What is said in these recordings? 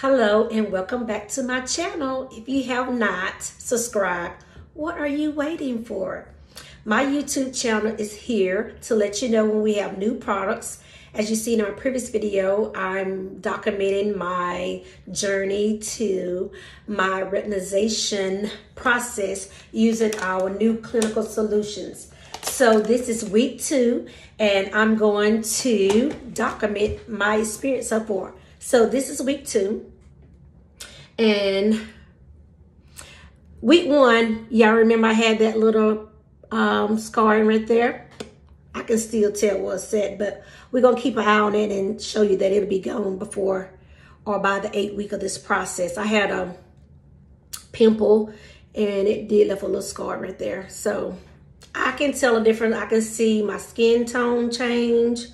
Hello and welcome back to my channel. If you have not subscribed, what are you waiting for? My YouTube channel is here to let you know when we have new products. As you see in our previous video, I'm documenting my journey to my retinization process using our new clinical solutions. So this is week 2 and I'm going to document my experience so far. So this is week 2, and week 1, y'all remember I had that little scarring right there. I can still tell where it's at, but we're gonna keep an eye on it and show you that it'll be gone before or by the 8th week of this process. I had a pimple and it did leave a little scar right there. So I can tell a difference. I can see my skin tone change.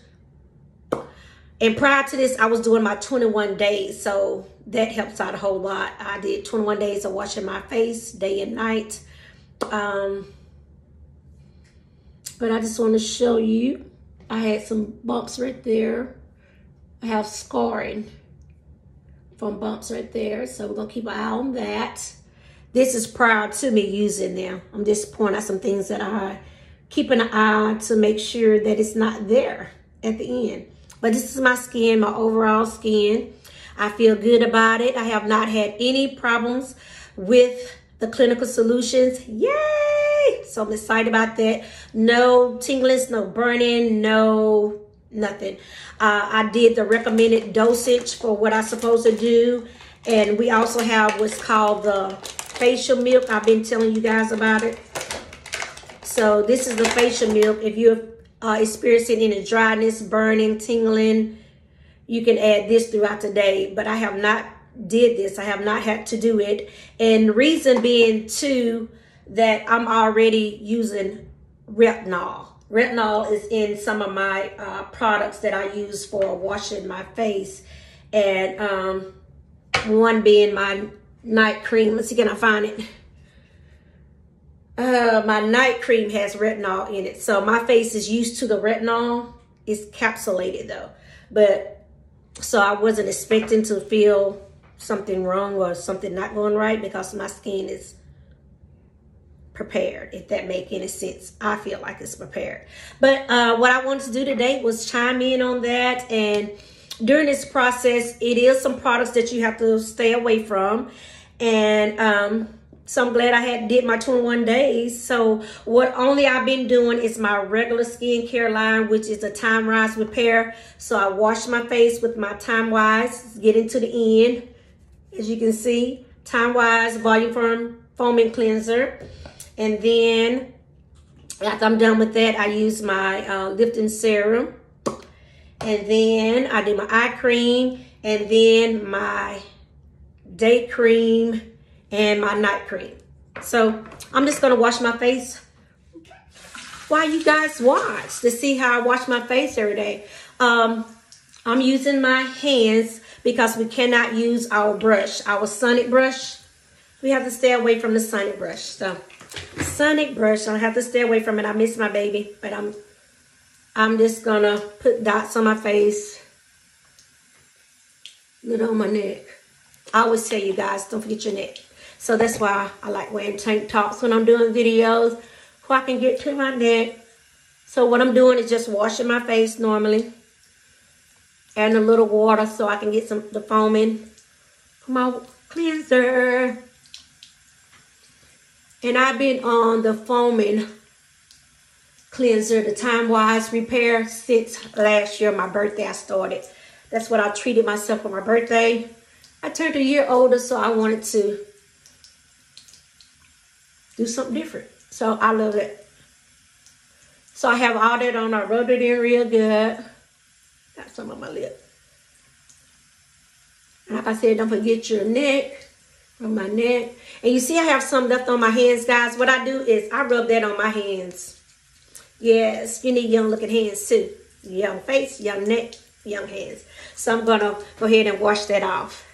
And prior to this, I was doing my 21 days, so that helps out a whole lot. I did 21 days of washing my face day and night. But I just want to show you, I had some bumps right there. I have scarring from bumps right there, so we're going to keep an eye on that. This is prior to me using them. I'm just pointing out some things that I keep an eye to make sure that it's not there at the end. But this is my skin, my overall skin. I feel good about it. I have not had any problems with the clinical solutions. Yay! So I'm excited about that. No tinglings, no burning, no nothing. I did the recommended dosage for what I'm supposed to do. And we also have what's called the facial milk. I've been telling you guys about it. So this is the facial milk. If you're experiencing any dryness, burning, tingling, you can add this throughout the day. But I have not did this. I have not had to do it. And the reason being too that I'm already using retinol. Retinol is in some of my products that I use for washing my face. And one being my night cream. Let's see, can I find it? My night cream has retinol in it. So my face is used to the retinol. It's capsulated though. But so I wasn't expecting to feel something wrong or something not going right because my skin is prepared, if that makes any sense. I feel like it's prepared. But what I wanted to do today was chime in on that. And during this process, it is some products that you have to stay away from. And so I'm glad I did my 21 days. So what only I've been doing is my regular skincare line, which is a Time Wise repair. So I wash my face with my Time Wise, getting to the end. As you can see, Time Wise Volume Foaming Cleanser. And then after I'm done with that, I use my lifting serum. And then I do my eye cream, and then my day cream, and my night cream. So I'm just gonna wash my face while you guys watch to see how I wash my face every day. I'm using my hands because we cannot use our brush, our sonic brush. We have to stay away from the sonic brush. So sonic brush, I have to stay away from it. I miss my baby, but I'm just gonna put dots on my face, little on my neck. I always tell you guys, don't forget your neck. So that's why I like wearing tank tops when I'm doing videos, so I can get to my neck. So what I'm doing is just washing my face normally, adding a little water so I can get the foaming from my cleanser. And I've been on the foaming cleanser, the Time Wise repair, since last year, my birthday I started. That's what I treated myself for my birthday. I turned a year older, so I wanted to do something different. So I love it. So I have all that on. I rubbed it in real good. Got some on my lip. And like I said, don't forget your neck, from my neck. And you see I have some left on my hands, guys. What I do is I rub that on my hands. Yes, you need young looking hands too. Young face, young neck, young hands. So I'm gonna go ahead and wash that off.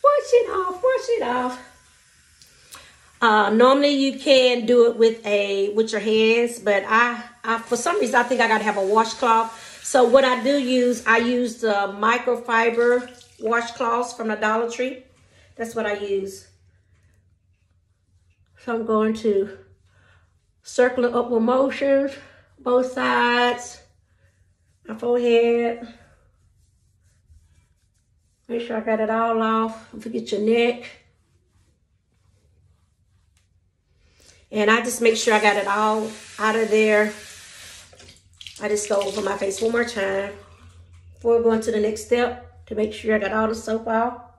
Wash it off, wash it off. Normally you can do it with your hands, but I for some reason I think I gotta have a washcloth So what I do use, I use the microfiber washcloths from the Dollar Tree. That's what I use. So I'm going to circle it upward motions, both sides, my forehead. Make sure I got it all off. Don't forget your neck. And I just make sure I got it all out of there. I just go over my face one more time before going to the next step to make sure I got all the soap out.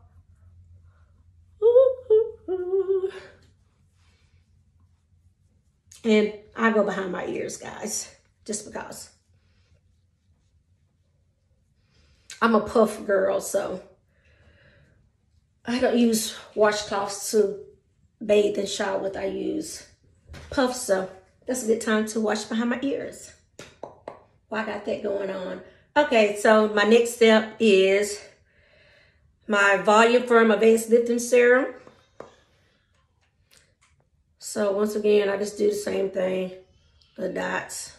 And I go behind my ears, guys, just because. I'm a puff girl, so I don't use washcloths to bathe and shower with. I use puffs, so that's a good time to wash behind my ears. Well, I got that going on. Okay, so my next step is my Volume Firm Advanced Lifting Serum. So once again, I just do the same thing, the dots.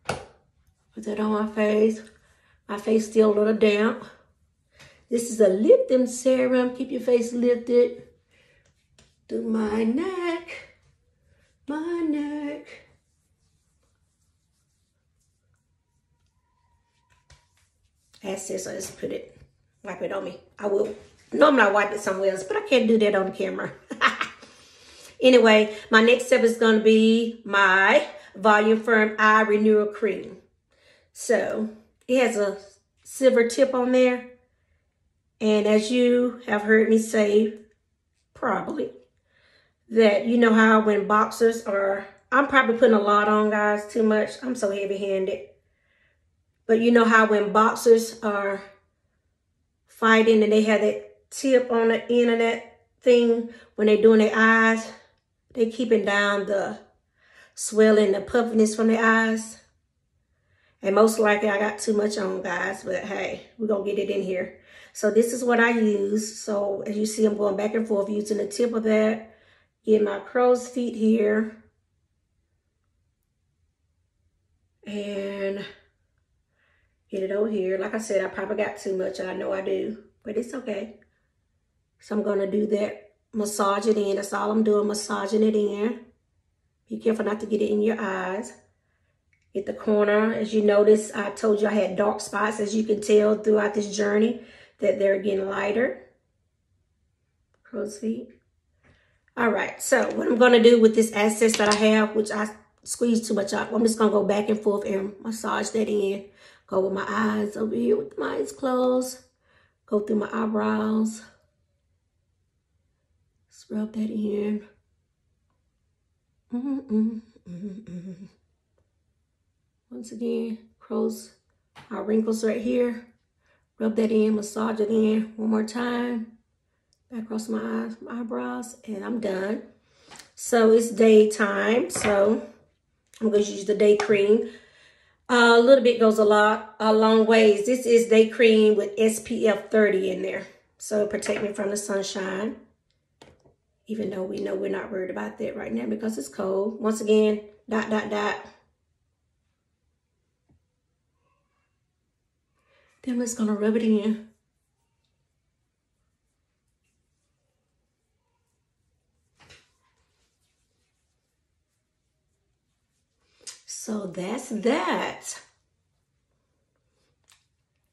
Put that on my face. My face still a little damp. This is a lifting serum. Keep your face lifted. Do my neck. My neck. That's this. I just put it, wipe it on me. I will. Normally I wipe it somewhere else, but I can't do that on camera. Anyway, my next step is going to be my Volume Firm Eye Renewal Cream. So it has a silver tip on there. And as you have heard me say, probably, that you know how when boxers are, I'm probably putting a lot on, guys, too much. I'm so heavy-handed. But you know how when boxers are fighting and they have that tip on the end of that thing when they're doing their eyes, they keeping down the swelling, the puffiness from their eyes. And most likely I got too much on, guys, but hey, we're gonna get it in here. So this is what I use. So as you see, I'm going back and forth using the tip of that. Get my crow's feet here. And get it over here. Like I said, I probably got too much. I know I do, but it's okay. So I'm gonna do that. Massage it in. That's all I'm doing, massaging it in. Be careful not to get it in your eyes. Get the corner. As you notice, I told you I had dark spots, as you can tell throughout this journey, that they're getting lighter. Crow's feet. All right, so what I'm gonna do with this excess that I have, which I squeezed too much out, I'm just gonna go back and forth and massage that in. Go with my eyes over here with my eyes closed. Go through my eyebrows. Rub that in. Once again, our wrinkles right here. Rub that in, massage it in one more time. Back across my eyes, my eyebrows, and I'm done. So it's daytime, so I'm going to use the day cream. A little bit goes a long ways. This is day cream with SPF 30 in there. So protect me from the sunshine. Even though we know we're not worried about that right now because it's cold. Once again, dot, dot, dot. Then I'm just gonna rub it in. So that's that.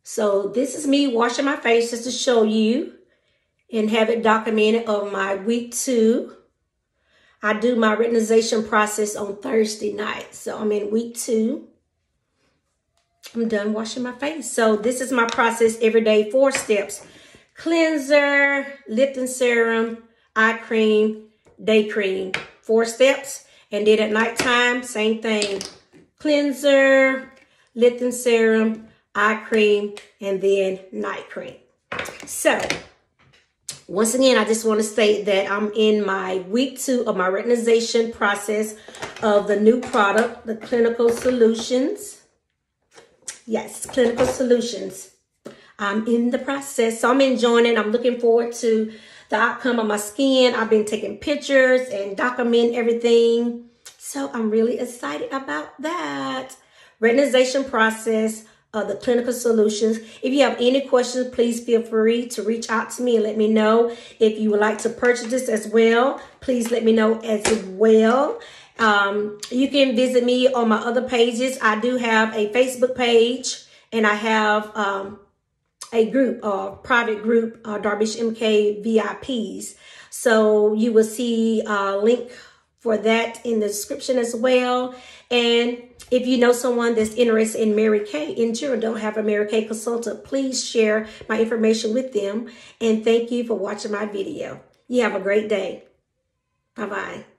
So this is me washing my face just to show you and have it documented of my week 2. I do my retinization process on Thursday night. So I'm in week 2. I'm done washing my face. So this is my process every day, 4 steps. Cleanser, lifting serum, eye cream, day cream. 4 steps. And then at nighttime, same thing. Cleanser, lifting serum, eye cream, and then night cream. So once again, I just want to state that I'm in my week 2 of my retinization process of the new product, the Clinical Solutions. Yes, Clinical Solutions. I'm in the process, so I'm enjoying it. I'm looking forward to the outcome of my skin. I've been taking pictures and documenting everything. So I'm really excited about that. retinization process, the clinical solutions. If you have any questions, please feel free to reach out to me and let me know. If you would like to purchase this as well, please let me know as well. You can visit me on my other pages. I do have a Facebook page, and I have a group, private group, Darmeshia MK VIPs. So you will see a link for that in the description as well. And if you know someone that's interested in Mary Kay in general, don't have a Mary Kay consultant, please share my information with them. And thank you for watching my video. You have a great day. Bye-bye.